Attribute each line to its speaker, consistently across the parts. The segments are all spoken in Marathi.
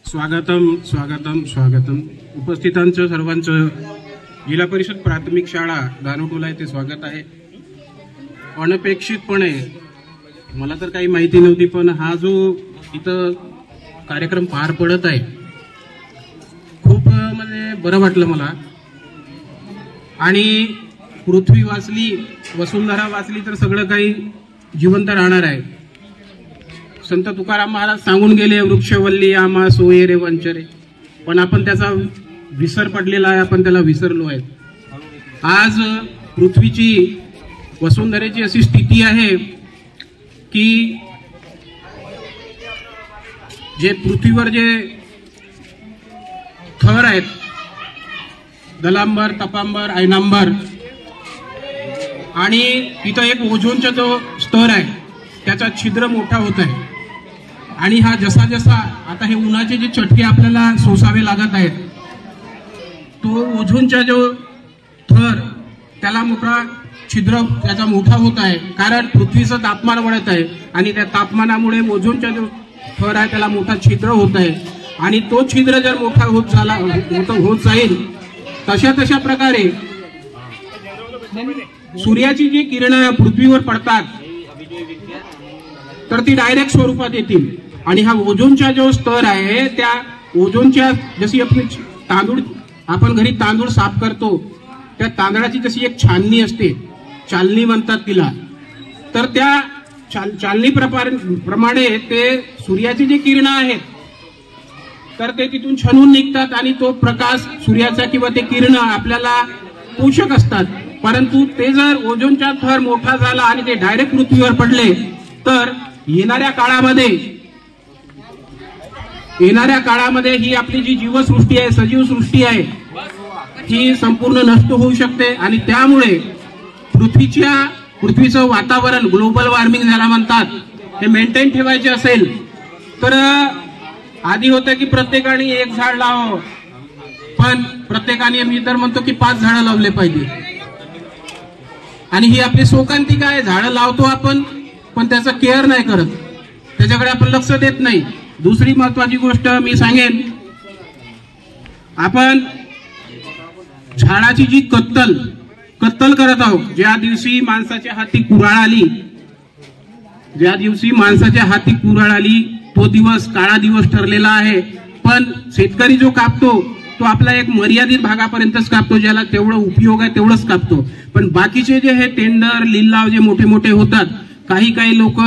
Speaker 1: स्वागतम स्वागतम स्वागतम. उपस्थितांचं सर्वांचं जिल्हा परिषद प्राथमिक शाळा दानोटोला येथे स्वागत आहे. अनपेक्षितपणे मला तर काही माहिती नव्हती, पण हा जो इथं कार्यक्रम पार पडत आहे खूप म्हणजे बरं वाटलं मला. आणि पृथ्वी वाचली, वसुंधरा वाचली तर सगळं काही जिवंत राहणार आहे. संत तुकाराम महाराज सांगून गेले, वृक्षवल्ली आम्हा सोये रे वंचरे. पण आपण त्याचा विसर पडलेला आहे, आपण त्याला विसरलो आहे. आज पृथ्वीची, वसुंधरेची अशी स्थिती आहे की जे पृथ्वीवर जे थर आहेत, दलांबर, तपांबर, आयनांबर, आणि तिथं एक ओझोनचा जो स्तर आहे त्याचा छिद्र मोठा होत आहे. आणि हा जसा जसा आता हे उन्हाचे जे चटके आपल्याला सोसावे लागत आहेत, तो ओझोनचा जो थर त्याला मोठा छिद्र त्याचा मोठा होत आहे. कारण पृथ्वीचं तापमान वाढत आहे आणि त्या तापमानामुळे ओझोनचा जो थर आहे त्याला मोठा छिद्र होत आहे. आणि तो छिद्र जर मोठा होत जाईल तशा प्रकारे सूर्याची जी किरणं पृथ्वीवर पडतात तर ती डायरेक्ट स्वरूपात येतील. आणि हा ओझोनचा जो स्तर आहे, त्या ओझोनच्या जशी आपण घरी तांदूळ साफ करतो, त्या तांदळाची जशी एक छाननी असते, चालणी म्हणतात तिला, तर त्या चालणी प्रमाणे ते सूर्याची जी किरणं आहेत तर ते तिथून छनून निघतात आणि तो प्रकाश सूर्याचा किंवा ते किरणं आपल्याला पोषक असतात. परंतु ते जर ओझोनचा थर मोठा झाला आणि ते डायरेक्ट पृथ्वीवर पडले तर येणाऱ्या काळामध्ये ही आपली जी जीवसृष्टी आहे, सजीव सृष्टी आहे, ही संपूर्ण नष्ट होऊ शकते. आणि त्यामुळे पृथ्वीचं वातावरण, ग्लोबल वॉर्मिंग ज्याला म्हणतात, हे मेंटेन ठेवायचे असेल तर आधी होतं की प्रत्येकाने एक झाड लावावं, पण प्रत्येकाने, मी तर म्हणतो की 5 झाडं लावले पाहिजे. आणि ही आपली शोकांतिका आहे, झाडं लावतो आपण पण त्याचं केअर नाही करत, त्याच्याकडे आपण लक्ष देत नाही. दुसरी महत्वाची गोष्ट मी सांगेन, आपण झाडाची जी कत्तल करत आहोत. ज्या दिवशी माणसाच्या हाती कुऱ्हाड आली तो दिवस काळा दिवस ठरलेला आहे. पण शेतकरी जो कापतो तो आपला एक मर्यादित भागापर्यंतच कापतो, ज्याला तेवढं उपयोग आहे तेवढंच कापतो. पण बाकीचे जे हे टेंडर, लिलाव जे मोठे मोठे होतात, काही लोक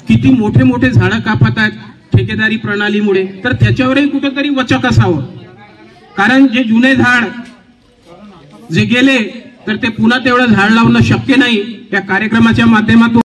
Speaker 1: किती मोठे मोठे झाडं कापत आहेत ठेकेदारी प्रणालीमुळे, तर त्याच्यावरही कुठेतरी वचक असावं. कारण जे जुने झाड जे गेले तर ते पुन्हा तेवढं झाड लावणं शक्य नाही. या कार्यक्रमाच्या माध्यमातून